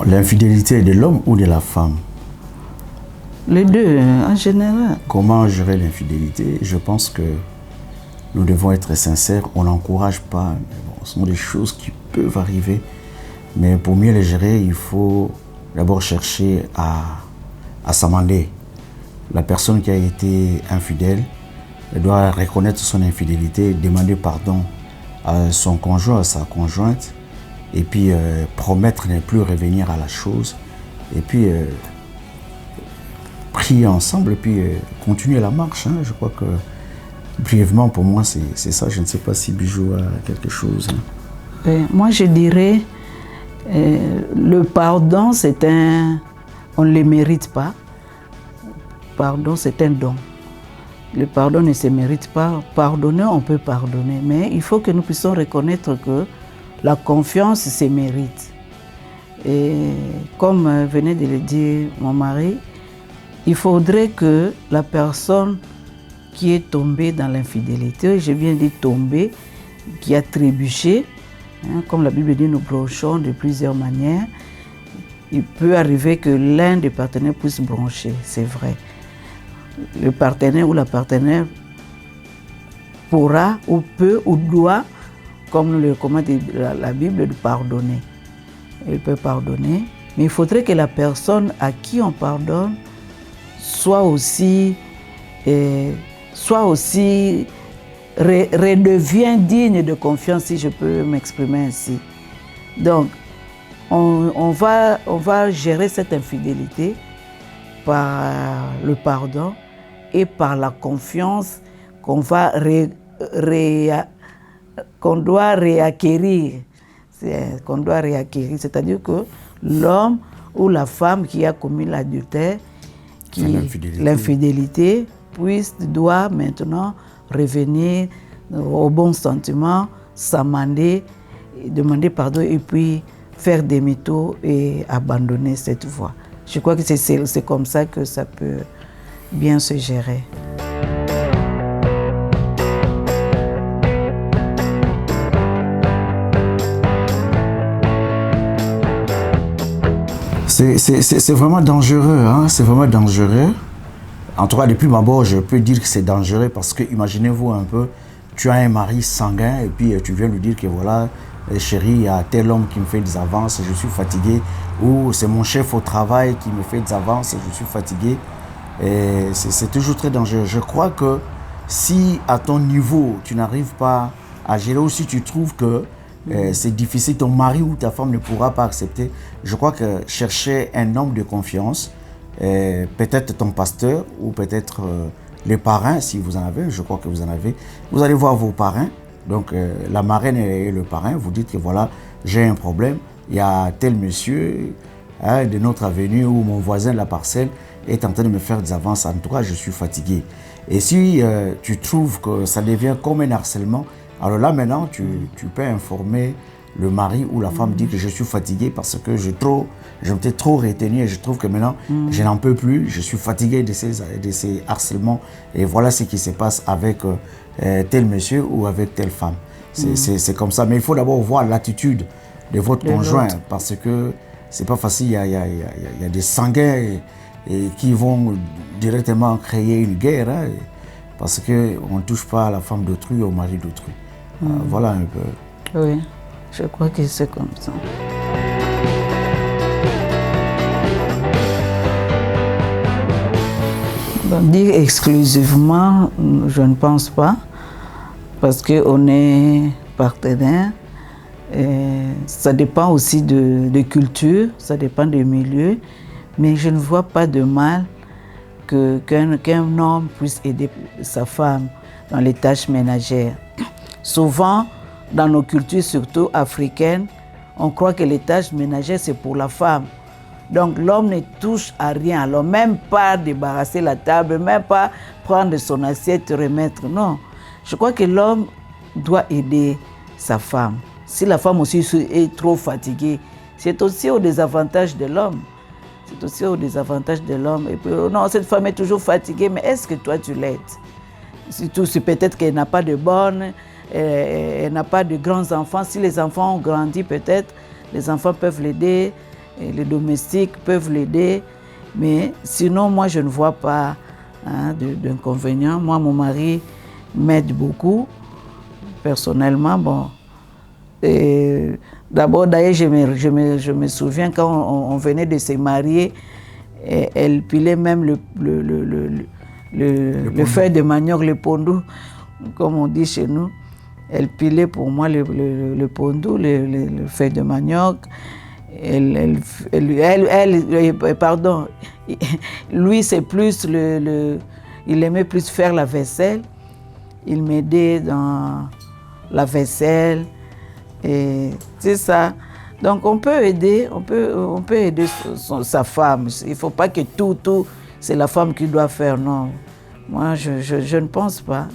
L'infidélité de l'homme ou de la femme? Les deux, en général. Comment gérer l'infidélité? Je pense que nous devons être sincères, on n'encourage pas, mais bon, ce sont des choses qui peuvent arriver. Mais pour mieux les gérer, il faut d'abord chercher à s'amender. La personne qui a été infidèle, elle doit reconnaître son infidélité, demander pardon à son conjoint, à sa conjointe, et puis promettre de ne plus revenir à la chose, et puis prier ensemble, et puis continuer la marche. Hein. Je crois que brièvement pour moi c'est ça. Je ne sais pas si Bijou a quelque chose. Hein. Moi je dirais le pardon on ne le mérite pas. Pardon c'est un don. Le pardon ne se mérite pas. Pardonner, on peut pardonner, mais il faut que nous puissions reconnaître que la confiance se mérite. Et comme venait de le dire mon mari, il faudrait que la personne qui est tombée dans l'infidélité, j'ai bien dit tombée, qui a trébuché, hein, comme la Bible dit, nous bronchons de plusieurs manières. Il peut arriver que l'un des partenaires puisse broncher, c'est vrai. Le partenaire ou la partenaire pourra ou peut ou doit, comme nous le recommande la Bible, de pardonner. Il peut pardonner, mais il faudrait que la personne à qui on pardonne soit aussi redevient digne de confiance, si je peux m'exprimer ainsi. Donc, on va gérer cette infidélité par le pardon et par la confiance qu'on doit réacquérir. C'est-à-dire que l'homme ou la femme qui a commis l'adultère, l'infidélité, doit maintenant revenir au bon sentiment, s'amender, demander pardon et puis faire demi-tour et abandonner cette voie. Je crois que c'est comme ça que ça peut bien se gérer. C'est vraiment dangereux, hein? C'est vraiment dangereux. En tout cas, depuis ma mort, je peux dire que c'est dangereux parce que, imaginez-vous un peu, tu as un mari sanguin et puis tu viens lui dire que voilà, chérie, il y a tel homme qui me fait des avances, je suis fatigué, ou c'est mon chef au travail qui me fait des avances, je suis fatigué. C'est toujours très dangereux. Je crois que si à ton niveau, tu n'arrives pas à gérer, ou si tu trouves que c'est difficile, ton mari ou ta femme ne pourra pas accepter, je crois que chercher un homme de confiance, peut-être ton pasteur ou peut-être les parrains, si vous en avez, je crois que vous en avez, vous allez voir vos parrains, donc la marraine et le parrain, vous dites que voilà, j'ai un problème, il y a tel monsieur de notre avenue ou mon voisin de la parcelle est en train de me faire des avances, en tout cas je suis fatigué. Et si tu trouves que ça devient comme un harcèlement, alors là maintenant tu peux informer le mari ou la femme, dit que je suis fatigué parce que je m'étais trop retenu et je trouve que maintenant je n'en peux plus, je suis fatigué de ces harcèlements et voilà ce qui se passe avec tel monsieur ou avec telle femme. C'est comme ça, mais il faut d'abord voir l'attitude de votre conjoint parce que c'est pas facile, il y a des sanguins et qui vont directement créer une guerre hein, parce qu'on ne touche pas à la femme d'autrui, au mari d'autrui. Voilà un peu. Oui. Je crois que c'est comme ça. Bon, dire exclusivement, je ne pense pas, parce qu'on est partenaires. Ça dépend aussi de culture, ça dépend des milieux, mais je ne vois pas de mal qu'un homme puisse aider sa femme dans les tâches ménagères. Souvent, dans nos cultures, surtout africaines, on croit que les tâches ménagères, c'est pour la femme. Donc l'homme ne touche à rien, alors même pas débarrasser la table, même pas prendre son assiette, remettre, non. Je crois que l'homme doit aider sa femme. Si la femme aussi est trop fatiguée, c'est aussi au désavantage de l'homme. C'est aussi au désavantage de l'homme. Et puis, non, cette femme est toujours fatiguée, mais est-ce que toi tu l'aides? Surtout, c'est peut-être qu'elle n'a pas de bonne, elle n'a pas de grands enfants. Si les enfants ont grandi, peut-être, les enfants peuvent l'aider, les domestiques peuvent l'aider. Mais sinon, moi, je ne vois pas d'inconvénient. Moi, mon mari m'aide beaucoup, personnellement. Bon. D'abord, d'ailleurs, je me souviens quand on venait de se marier, elle pilait même le feuille de manioc, le pondou, comme on dit chez nous. Elle pilait pour moi le pondou, le feuille de manioc. Pardon, lui, c'est plus il aimait plus faire la vaisselle. Il m'aidait dans la vaisselle. Et c'est ça. Donc on peut aider, on peut aider sa femme. Il ne faut pas que tout, c'est la femme qui doit faire, non. Moi, je ne pense pas.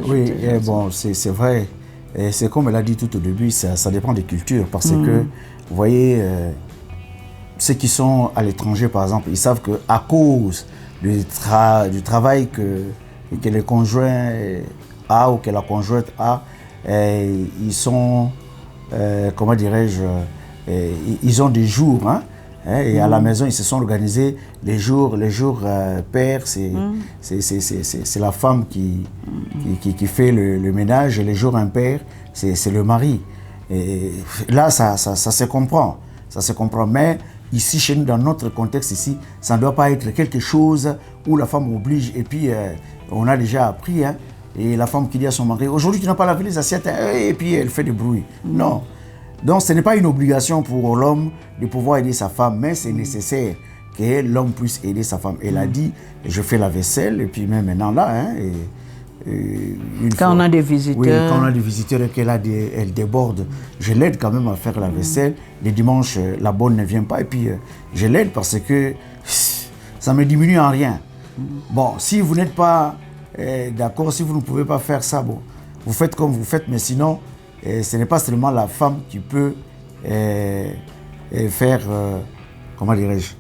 Oui, bon, c'est vrai. Et c'est comme elle a dit tout au début, ça dépend des cultures. Parce que, vous voyez, ceux qui sont à l'étranger, par exemple, ils savent qu'à cause du travail que le conjoint a ou que la conjointe a, ils sont, comment dirais-je, ils ont des jours, et à la maison, ils se sont organisés les jours pairs, c'est la femme qui fait le ménage, et les jours impairs, c'est le mari. Et là, ça se comprend, mais ici, chez nous, dans notre contexte ici, ça ne doit pas être quelque chose où la femme oblige, et puis on a déjà appris, et la femme qui dit à son mari, aujourd'hui tu n'as pas lavé les assiettes, et puis elle fait du bruit. Non. Donc ce n'est pas une obligation pour l'homme de pouvoir aider sa femme, mais c'est nécessaire que l'homme puisse aider sa femme. Elle a dit, je fais la vaisselle, et puis même maintenant là, quand on a des visiteurs. Oui, quand on a des visiteurs et elle déborde, je l'aide quand même à faire la vaisselle. Les dimanches, la bonne ne vient pas, et puis je l'aide parce que ça ne me diminue en rien. Bon, si vous n'êtes pas d'accord, si vous ne pouvez pas faire ça, bon, vous faites comme vous faites, mais sinon, ce n'est pas seulement la femme qui peut faire, comment dirais-je,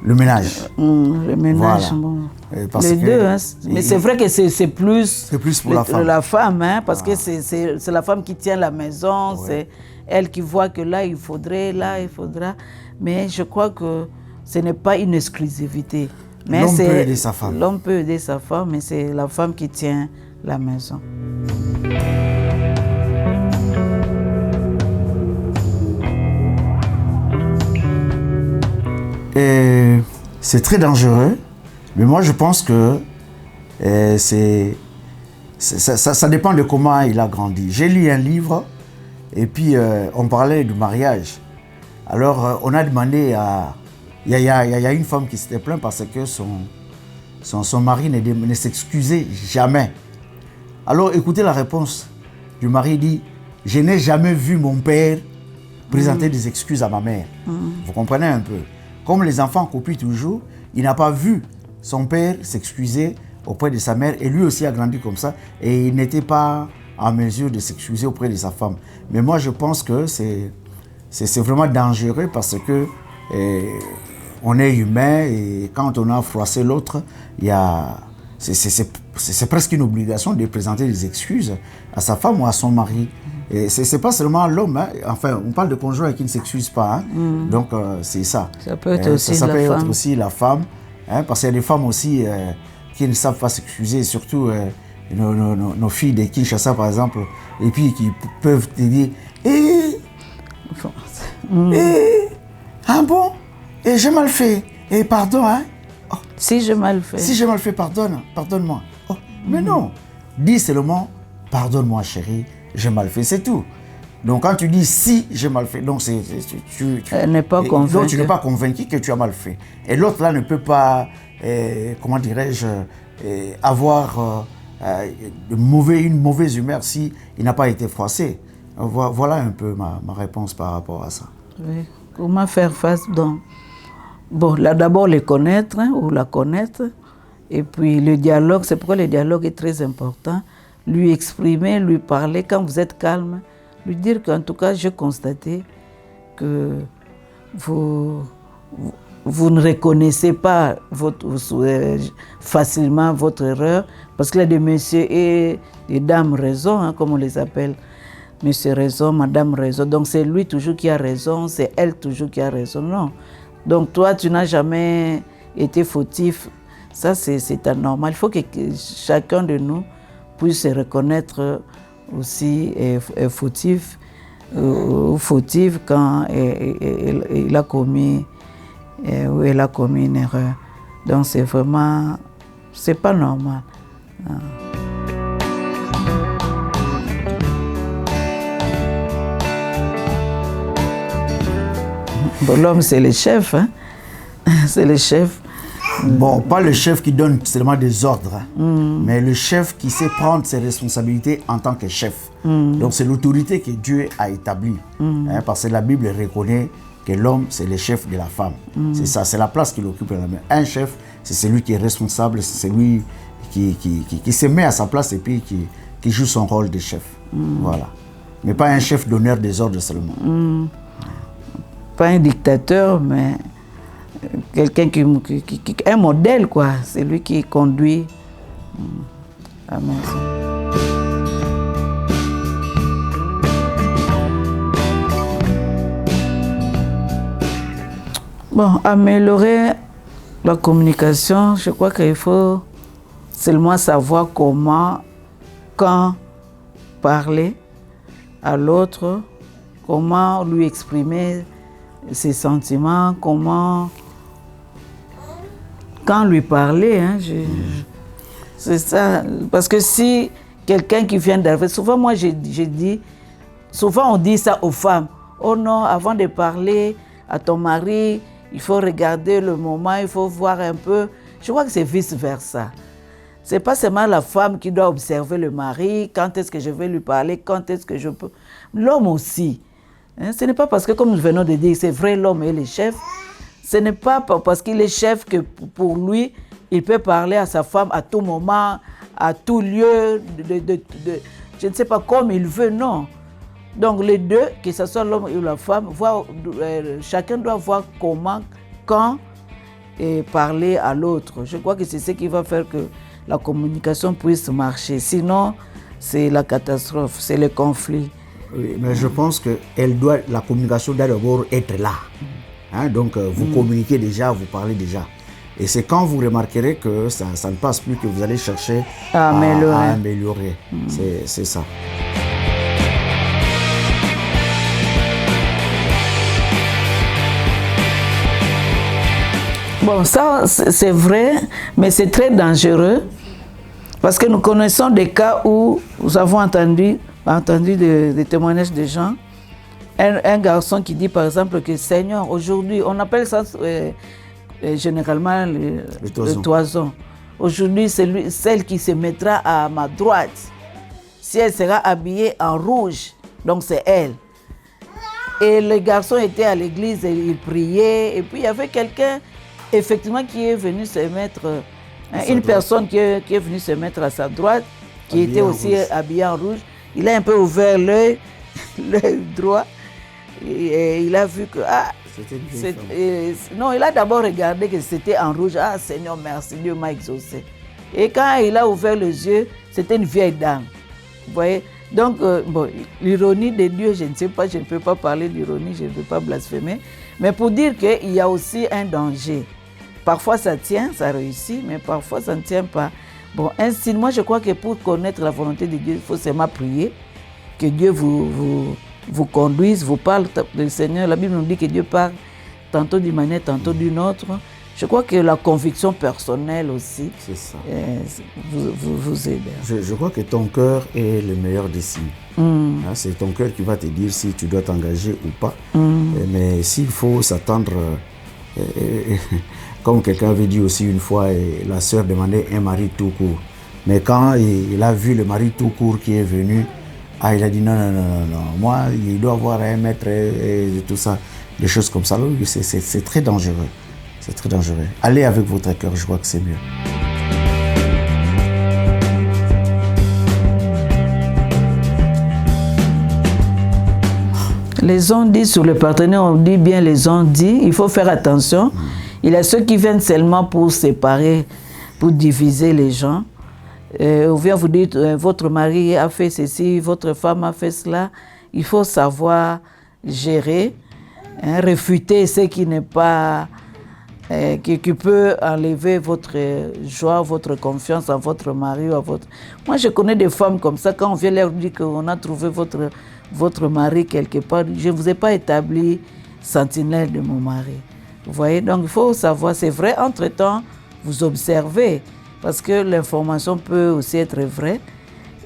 le ménage. Le ménage, voilà. Bon. Les deux, mais c'est vrai que c'est plus pour la femme, parce que c'est la femme qui tient la maison, c'est elle qui voit que là il faudra. Mais je crois que ce n'est pas une exclusivité. L'homme peut aider sa femme. L'homme peut aider sa femme, mais c'est la femme qui tient la maison. Et c'est très dangereux, mais moi je pense que ça dépend de comment il a grandi. J'ai lu un livre et puis on parlait du mariage. Alors on a demandé à... Il y a une femme qui s'était plainte parce que son mari ne s'excusait jamais. Alors écoutez la réponse du mari, dit « Je n'ai jamais vu mon père présenter des excuses à ma mère. » Vous comprenez un peu? Comme les enfants copient toujours, il n'a pas vu son père s'excuser auprès de sa mère et lui aussi a grandi comme ça et il n'était pas en mesure de s'excuser auprès de sa femme. Mais moi je pense que c'est vraiment dangereux parce que on est humain et quand on a froissé l'autre, c'est presque une obligation de présenter des excuses à sa femme ou à son mari. Et c'est pas seulement l'homme, enfin on parle de conjoint qui ne s'excuse pas, donc c'est ça. Ça peut être aussi la femme, parce qu'il y a des femmes aussi qui ne savent pas s'excuser, surtout nos filles de Kinshasa par exemple, et puis qui peuvent te dire ah bon, et j'ai mal fait, et pardon, oh, si j'ai mal fait. Si j'ai mal fait, pardonne-moi. Oh, mais non, dis seulement pardonne-moi chérie, j'ai mal fait, c'est tout. Donc quand tu dis si j'ai mal fait, donc tu n'es pas convaincu. Donc tu n'es pas convaincu que tu as mal fait. Et l'autre là ne peut pas, comment dirais-je, avoir une mauvaise humeur si il n'a pas été froissé. Voilà un peu ma réponse par rapport à ça. Oui, Comment faire face donc? Bon, là d'abord les connaître ou la connaître. Et puis le dialogue, c'est pourquoi le dialogue est très important. Lui exprimer, lui parler quand vous êtes calme. Lui dire qu'en tout cas, j'ai constaté que vous ne reconnaissez pas facilement votre erreur, parce qu'il y a des messieurs et des dames raison, hein, comme on les appelle. Monsieur raison, madame raison. Donc c'est lui toujours qui a raison, c'est elle toujours qui a raison. Non. Donc toi, tu n'as jamais été fautif. Ça, c'est anormal. Il faut que chacun de nous puisse se reconnaître aussi fautif ou fautive quand il a commis ou elle a commis une erreur. Donc c'est vraiment, c'est pas normal. Bon, l'homme c'est le chef, hein? C'est le chef. Bon, pas le chef qui donne seulement des ordres, hein, mais le chef qui sait prendre ses responsabilités en tant que chef. Donc c'est l'autorité que Dieu a établie, hein, parce que la Bible reconnaît que l'homme c'est le chef de la femme. C'est ça, c'est la place qu'il occupe. Un chef, c'est celui qui est responsable, c'est celui qui se met à sa place et puis qui joue son rôle de chef. Voilà. Mais pas un chef donneur des ordres seulement. Pas un dictateur, mais quelqu'un qui un modèle, quoi. C'est lui qui conduit la maison. Bon, améliorer la communication, je crois qu'il faut seulement savoir comment, quand parler à l'autre, comment lui exprimer ses sentiments, comment, quand lui parler, hein, c'est ça. Parce que si quelqu'un qui vient d'arriver, souvent moi j'ai dit, souvent on dit ça aux femmes, oh non, avant de parler à ton mari, il faut regarder le moment, il faut voir un peu. Je crois que c'est vice-versa. C'est pas seulement la femme qui doit observer le mari, quand est-ce que je vais lui parler, quand est-ce que je peux. L'homme aussi. Hein, ce n'est pas parce que, comme nous venons de dire, c'est vrai, l'homme est le chef. Ce n'est pas parce qu'il est chef que pour lui, il peut parler à sa femme à tout moment, à tout lieu, je ne sais pas, comme il veut, non. Donc les deux, que ce soit l'homme ou la femme, chacun doit voir comment, quand parler à l'autre. Je crois que c'est ce qui va faire que la communication puisse marcher. Sinon, c'est la catastrophe, c'est le conflit. Oui, mais je pense que la communication doit d'abord être là. Hein, donc vous communiquez déjà, vous parlez déjà. Et c'est quand vous remarquerez que ça ne passe plus que vous allez chercher à améliorer. C'est ça. Bon, ça c'est vrai, mais c'est très dangereux parce que nous connaissons des cas où nous avons entendu des témoignages de gens. Un garçon qui dit par exemple que Seigneur, aujourd'hui, on appelle ça généralement le toison. Aujourd'hui, c'est celle qui se mettra à ma droite. Si elle sera habillée en rouge, donc c'est elle. Et le garçon était à l'église et il priait. Et puis il y avait quelqu'un, effectivement, qui est venu se mettre, une personne qui est venue se mettre à sa droite, qui était aussi habillée en rouge. Il a un peu ouvert l'œil droit et il a vu que non, il a d'abord regardé que c'était en rouge. Ah Seigneur, merci, Dieu m'a exaucé. Et quand il a ouvert les yeux, c'était une vieille dame. Vous voyez? Donc, l'ironie de Dieu, je ne sais pas, je ne peux pas parler d'ironie, je ne peux pas blasphémer. Mais pour dire qu'il y a aussi un danger. Parfois ça tient, ça réussit, mais parfois ça ne tient pas. Bon, ainsi, moi je crois que pour connaître la volonté de Dieu, il faut seulement prier, que Dieu vous conduise, vous parle du Seigneur. La Bible nous dit que Dieu parle tantôt d'une manière, tantôt d'une autre. Je crois que la conviction personnelle aussi vous aide. Je crois que ton cœur est le meilleur des signes. C'est ton cœur qui va te dire si tu dois t'engager ou pas. Mais s'il faut s'attendre, comme quelqu'un avait dit aussi une fois, la sœur demandait un mari tout court. Mais quand il a vu le mari tout court qui est venu, il a dit non, moi il doit avoir un mètre et tout ça. des choses comme ça. Oui, c'est très dangereux. C'est très dangereux. Allez avec votre cœur, je crois que c'est mieux. Les on-dit sur le partenaire, on dit bien les on-dit. Il faut faire attention. Il y a ceux qui viennent seulement pour séparer, pour diviser les gens. On vient vous dire, votre mari a fait ceci, votre femme a fait cela. Il faut savoir gérer, réfuter ce qui n'est pas, qui peut enlever votre joie, votre confiance en votre mari ou à votre... Moi, je connais des femmes comme ça, quand on vient leur dire qu'on a trouvé votre mari quelque part, je ne vous ai pas établi sentinelle de mon mari. Vous voyez, donc il faut savoir, c'est vrai, entre-temps, vous observez, parce que l'information peut aussi être vraie,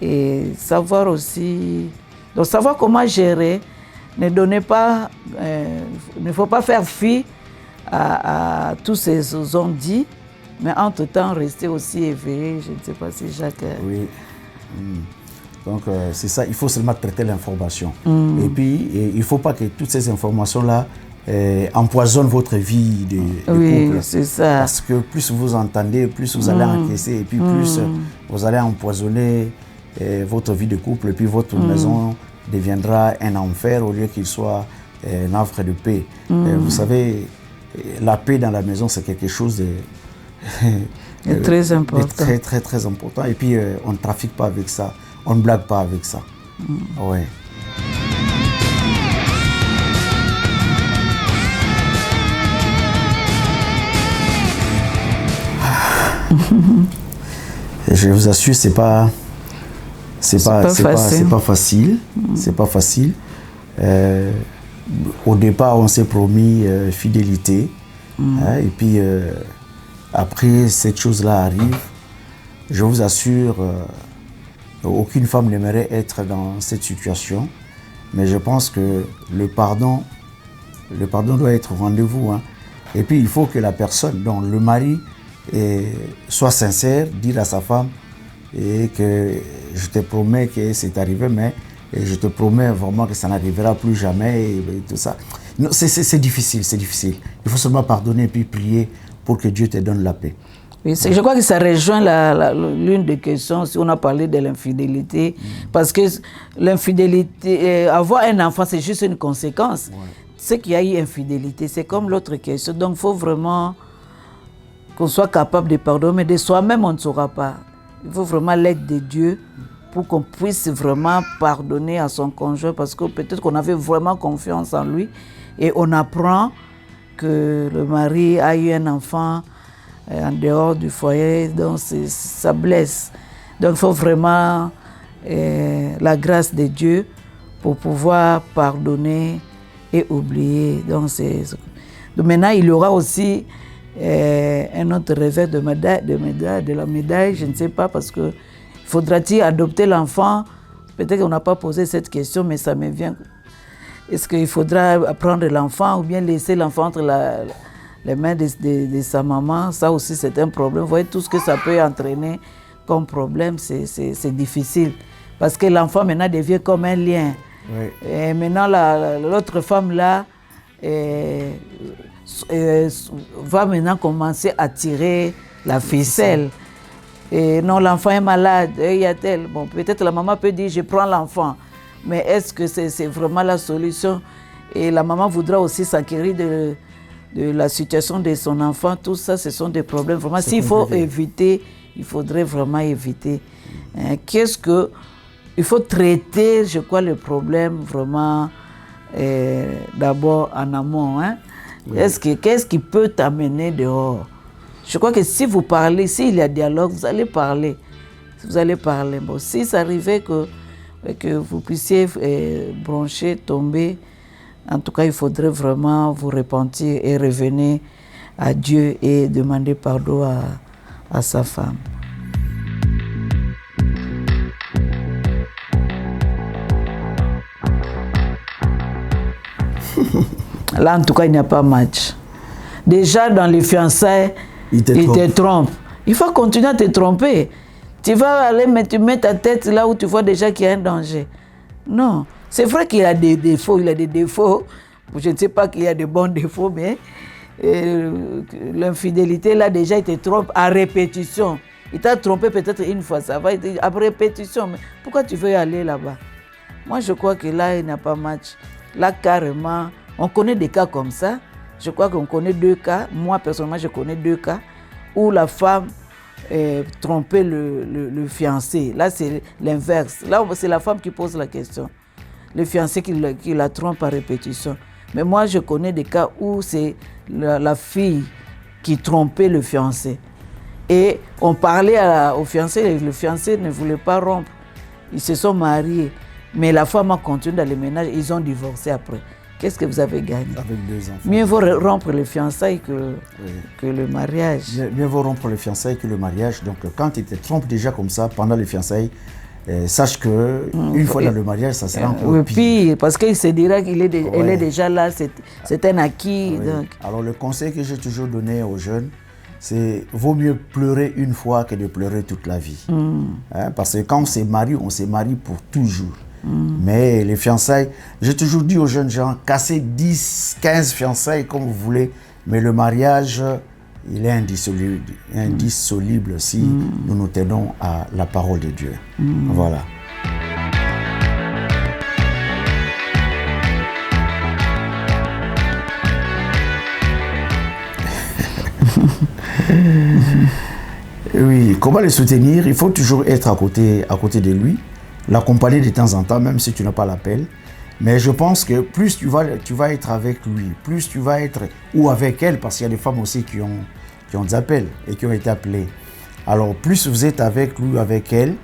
et savoir aussi, donc savoir comment gérer, ne donnez pas, ne faut pas faire fi à tous ces on-dit, mais entre-temps, rester aussi éveillé, je ne sais pas si Jacques... Oui. Donc c'est ça, il faut seulement traiter l'information. Et puis, il ne faut pas que toutes ces informations-là empoisonnent votre vie de couple. C'est ça. Parce que plus vous entendez, plus vous allez encaisser, et puis plus vous allez empoisonner votre vie de couple, et puis votre maison deviendra un enfer au lieu qu'il soit un havre de paix. Vous savez, la paix dans la maison, c'est quelque chose de très important. Très, très, très important. Et puis, on ne trafique pas avec ça. On ne blague pas avec ça. Ouais. Je vous assure, c'est pas facile. C'est pas facile. Au départ, on s'est promis fidélité. Et puis, après, cette chose-là arrive. Je vous assure, aucune femme n'aimerait être dans cette situation. Mais je pense que le pardon doit être au rendez-vous. Et puis, il faut que la personne, donc le mari, soit sincère, dire à sa femme et que je te promets que c'est arrivé, mais je te promets vraiment que ça n'arrivera plus jamais et tout ça. C'est difficile, c'est difficile. Il faut seulement pardonner et puis prier pour que Dieu te donne la paix. Oui, je crois que ça rejoint l'une des questions, si on a parlé de l'infidélité, parce que l'infidélité, avoir un enfant, c'est juste une conséquence. C'est qu'il y a eu infidélité, c'est comme l'autre question. Donc il faut vraiment qu'on soit capable de pardonner, mais de soi-même, on ne saura pas. Il faut vraiment l'aide de Dieu pour qu'on puisse vraiment pardonner à son conjoint, parce que peut-être qu'on avait vraiment confiance en lui, et on apprend que le mari a eu un enfant en dehors du foyer, donc ça blesse. Donc il faut vraiment la grâce de Dieu pour pouvoir pardonner et oublier. Donc maintenant, il y aura aussi un autre revers de la médaille, je ne sais pas, parce que faudra-t-il adopter l'enfant? Peut-être qu'on n'a pas posé cette question, mais ça me vient. Est-ce qu'il faudra prendre l'enfant ou bien laisser l'enfant entre les mains de sa maman? Ça aussi, c'est un problème. Vous voyez tout ce que ça peut entraîner comme problème, c'est difficile. Parce que l'enfant maintenant devient comme un lien. Oui. Et maintenant, l'autre femme-là va maintenant commencer à tirer la ficelle. Et non, l'enfant est malade, il y a tel. Bon, peut-être la maman peut dire, je prends l'enfant. Mais est-ce que c'est vraiment la solution? Et la maman voudra aussi s'acquérir de la situation de son enfant. Tout ça, ce sont des problèmes. Vraiment, s'il faut éviter, il faudrait vraiment éviter. Il faut traiter, je crois, le problème vraiment d'abord en amont. Oui. Qu'est-ce qui peut t'amener dehors? Je crois que si vous parlez, s'il y a dialogue, vous allez parler. Vous allez parler. Bon, si ça arrivait que vous puissiez broncher, tomber, en tout cas, il faudrait vraiment vous repentir et revenir à Dieu et demander pardon à sa femme. Là, en tout cas, il n'y a pas match. Déjà, dans les fiançailles, il te trompe. Il faut continuer à te tromper. Tu vas aller, mais tu mets ta tête là où tu vois déjà qu'il y a un danger. Non. C'est vrai qu'il a des défauts, Je ne sais pas qu'il y a de bons défauts, mais l'infidélité, là, déjà, il te trompe à répétition. Il t'a trompé peut-être une fois, ça va être à répétition. Mais pourquoi tu veux aller là-bas? Moi, je crois que là, il n'y a pas match. Là, carrément, on connaît des cas comme ça. Je crois qu'on connaît 2 cas. Moi, personnellement, je connais 2 cas où la femme trompait le fiancé. Là, c'est l'inverse. Là, c'est la femme qui pose la question. Le fiancé qui la trompe à répétition. Mais moi, je connais des cas où c'est la fille qui trompait le fiancé. Et on parlait au fiancé, et le fiancé ne voulait pas rompre. Ils se sont mariés. Mais la femme a continué dans le ménage, ils ont divorcé après. Qu'est-ce que vous avez gagné? Avec 2 enfants. Mieux vaut rompre les fiançailles que le mariage. Mieux vaut rompre les fiançailles que le mariage. Donc quand il te trompe déjà comme ça pendant les fiançailles, sache que une fois dans le mariage, ça sera encore pire. Parce qu'il se dira qu'elle est déjà là, c'est un acquis. Oui. Donc. Alors le conseil que j'ai toujours donné aux jeunes, c'est vaut mieux pleurer une fois que de pleurer toute la vie. Hein, parce que quand on se marie pour toujours. Mais les fiançailles, j'ai toujours dit aux jeunes gens, cassez 10, 15 fiançailles comme vous voulez, mais le mariage, il est indissoluble si nous nous tenons à la parole de Dieu. Voilà. Oui, comment le soutenir? Il faut toujours être à côté de lui, l'accompagner de temps en temps, même si tu n'as pas l'appel. Mais je pense que plus tu vas être avec lui, plus tu vas être, ou avec elle, parce qu'il y a des femmes aussi qui ont des appels et qui ont été appelées. Alors plus vous êtes avec lui, avec elle,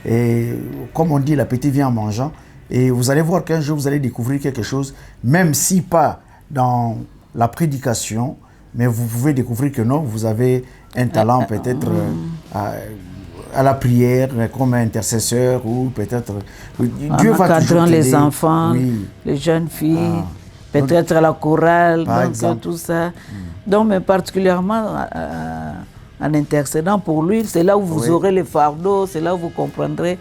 et comme on dit, l'appétit vient en mangeant, et vous allez voir qu'un jour vous allez découvrir quelque chose, même si pas dans la prédication, mais vous pouvez découvrir que non, vous avez un talent peut-être à la prière, comme intercesseur, ou peut-être... Dieu va toujours t'aider. Les enfants, oui. Les jeunes filles, peut-être à la chorale, donc tout ça. Donc, mais particulièrement en intercédant pour lui, c'est là où vous aurez les fardeaux, c'est là où vous comprendrez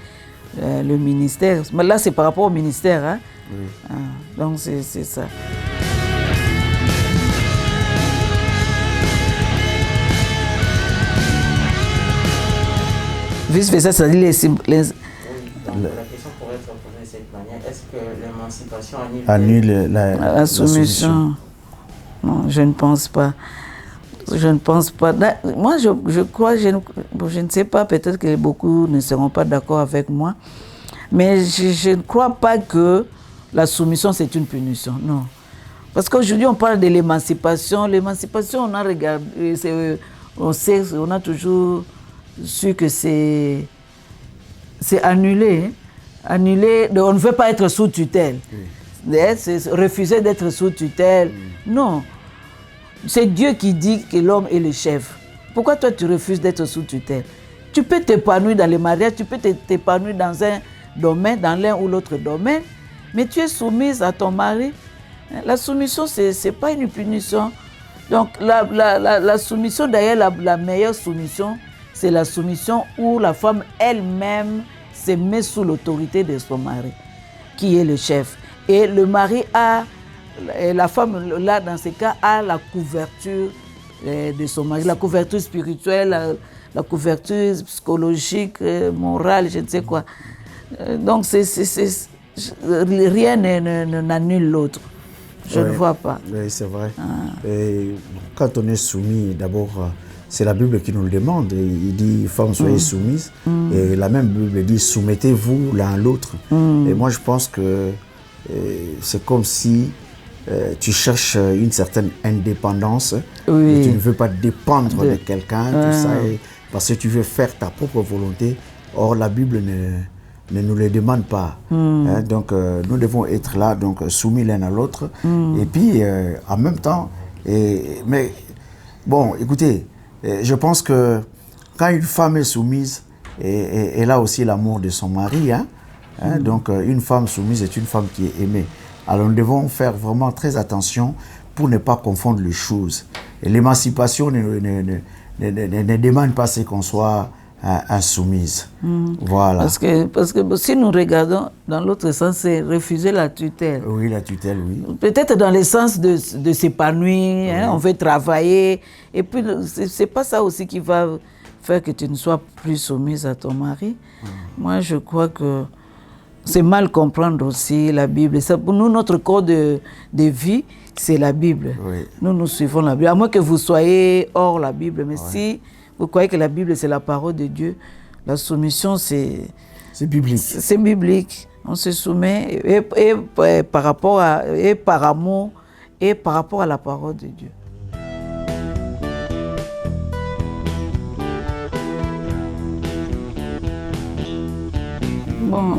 le ministère. Mais là, c'est par rapport au ministère. Hein? Oui. Donc, c'est ça. Vice-versa, c'est-à-dire la question pourrait être posée de cette manière. Est-ce que l'émancipation annule la soumission? Non, je ne pense pas. Je ne pense pas. Moi, je crois, je ne sais pas, peut-être que beaucoup ne seront pas d'accord avec moi, mais je ne crois pas que la soumission, c'est une punition. Non. Parce qu'aujourd'hui, on parle de l'émancipation. L'émancipation, on a regardé, on sait, on a toujours su que c'est annulé. Hein? Annulé, on ne veut pas être sous tutelle. Oui. C'est refuser d'être sous tutelle. Oui. Non. C'est Dieu qui dit que l'homme est le chef. Pourquoi toi tu refuses d'être sous tutelle? Tu peux t'épanouir dans le mariage, tu peux t'épanouir dans un domaine, dans l'un ou l'autre domaine, mais tu es soumise à ton mari. La soumission, ce n'est pas une punition. Donc la soumission, d'ailleurs, la meilleure soumission, c'est la soumission où la femme elle-même se met sous l'autorité de son mari, qui est le chef. Et le mari a, la femme, là, dans ce cas, a la couverture de son mari, la couverture spirituelle, la couverture psychologique, morale, je ne sais quoi. Donc, rien n'annule l'autre. Je ne vois pas. Oui, c'est vrai. Et quand on est soumis, d'abord, c'est la Bible qui nous le demande. Il dit, femmes, soyez soumises. Et la même Bible dit, soumettez-vous l'un à l'autre. Et moi, je pense que c'est comme si tu cherches une certaine indépendance. Et tu ne veux pas dépendre de quelqu'un, tout ça, parce que tu veux faire ta propre volonté. Or, la Bible ne nous le demande pas. Hein, donc, nous devons être là, donc soumis l'un à l'autre. Et puis, en même temps, mais bon, écoutez, je pense que quand une femme est soumise, elle a aussi l'amour de son mari. Hein? Donc, une femme soumise est une femme qui est aimée. Alors, nous devons faire vraiment très attention pour ne pas confondre les choses. L'émancipation ne demande pas qu'on soit insoumise. Voilà. Parce que si nous regardons dans l'autre sens, c'est refuser la tutelle. Oui, la tutelle, oui. Peut-être dans le sens de s'épanouir, hein, on veut travailler. Et puis, c'est pas ça aussi qui va faire que tu ne sois plus soumise à ton mari. Moi, je crois que c'est mal comprendre aussi la Bible. Ça, pour nous, notre code de vie, c'est la Bible. Oui. Nous suivons la Bible. À moins que vous soyez hors la Bible. Mais si vous croyez que la Bible, c'est la parole de Dieu, la soumission, c'est biblique. C'est biblique. On se soumet et par rapport et par amour et par rapport à la parole de Dieu. Bon,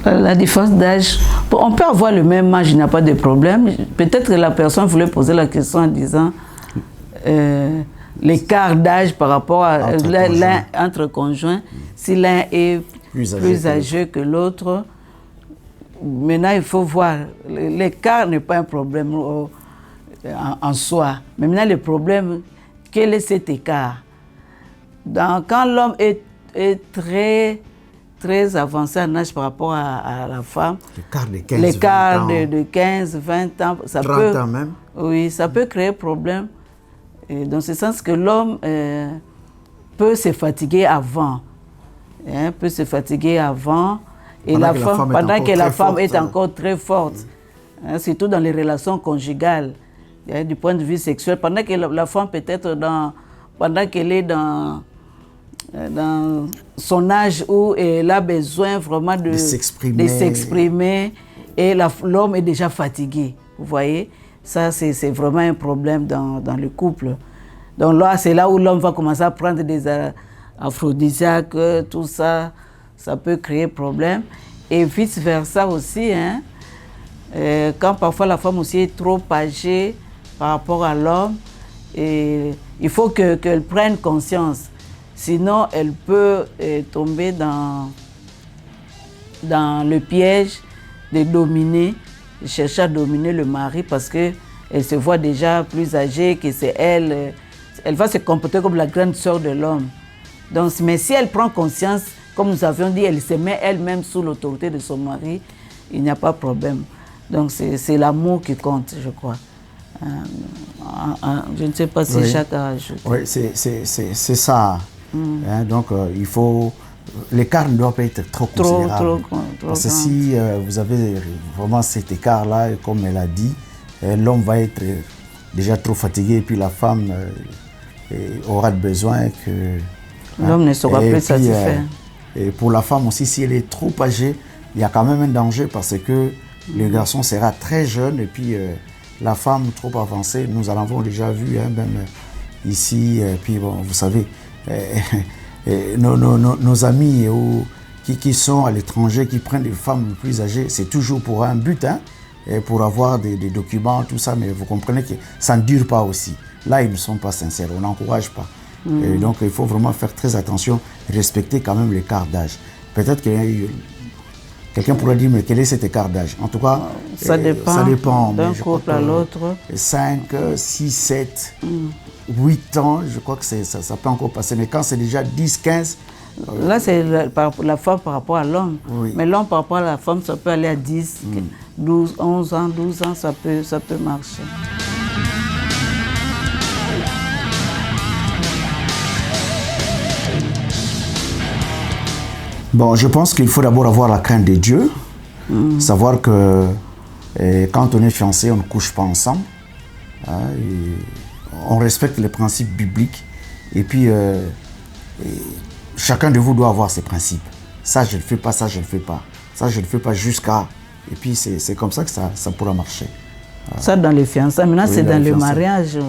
la différence d'âge, on peut avoir le même âge, il n'y a pas de problème. Peut-être que la personne voulait poser la question en disant l'écart d'âge par rapport à l'un entre conjoints, si l'un est plus âgé que l'autre. Maintenant, il faut voir, l'écart n'est pas un problème en soi. Mais maintenant, le problème, quel est cet écart? Quand l'homme est très avancé en âge par rapport à la femme, l'écart de 15, 20 ans, ça 30 peut, ans même. Oui, ça peut créer problème. Et dans ce sens que l'homme peut se fatiguer avant. Peut se fatiguer avant. Et pendant que la femme est encore très forte. Surtout dans les relations conjugales. Du point de vue sexuel. Pendant que la femme peut-être pendant qu'elle est dans son âge où elle a besoin vraiment de s'exprimer et l'homme est déjà fatigué. Vous voyez, ça c'est vraiment un problème dans le couple. Donc là, c'est là où l'homme va commencer à prendre des aphrodisiaques, tout ça, ça peut créer problème. Et vice versa aussi, quand parfois la femme aussi est trop âgée par rapport à l'homme, il faut qu'elle prenne conscience. Sinon, elle peut tomber dans le piège de dominer, de chercher à dominer le mari parce qu'elle se voit déjà plus âgée, que c'est elle. Elle va se comporter comme la grande sœur de l'homme. Donc, mais si elle prend conscience, comme nous avions dit, elle se met elle-même sous l'autorité de son mari, il n'y a pas de problème. Donc, c'est l'amour qui compte, je crois. Je ne sais pas si Jacques a ajouté. Oui, c'est ça. Donc, il faut... L'écart ne doit pas être trop considérable. Trop parce que si vous avez vraiment cet écart-là, comme elle a dit, l'homme va être déjà trop fatigué et puis la femme aura besoin que... L'homme ne sera plus satisfait. Et pour la femme aussi, si elle est trop âgée, il y a quand même un danger parce que le garçon sera très jeune et puis la femme trop avancée. Nous en avons déjà vu, même ici. Puis bon, vous savez, nos amis qui sont à l'étranger, qui prennent des femmes plus âgées, c'est toujours pour un but, pour avoir des documents, tout ça. Mais vous comprenez que ça ne dure pas aussi. Là, ils ne sont pas sincères, on n'encourage pas. Et donc, il faut vraiment faire très attention, respecter quand même l'écart d'âge. Peut-être que quelqu'un pourrait dire, mais quel est cet écart d'âge? En tout cas, ça dépend d'un couple à l'autre. 5, 6, 7, 8 ans, je crois que ça peut encore passer. Mais quand c'est déjà 10, 15... Là, c'est la femme par rapport à l'homme. Oui. Mais l'homme par rapport à la femme, ça peut aller à 10, 12, 11 ans, 12 ans, ça peut marcher. Bon, je pense qu'il faut d'abord avoir la crainte de Dieu, savoir que quand on est fiancé, on ne couche pas ensemble. On respecte les principes bibliques et puis chacun de vous doit avoir ses principes. Ça, je ne le fais pas, ça, je ne le fais pas. Ça, je ne le fais pas jusqu'à... Et puis c'est comme ça que ça pourra marcher. Ça dans les fiançailles. Maintenant, c'est dans le mariage.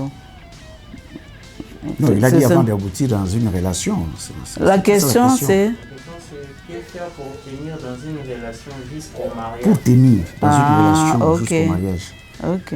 Non, il a dit avant d'aboutir dans une relation. La question, c'est... Que faire pour tenir dans une relation jusqu'au mariage? Pour tenir dans une relation jusqu'au mariage. Ok.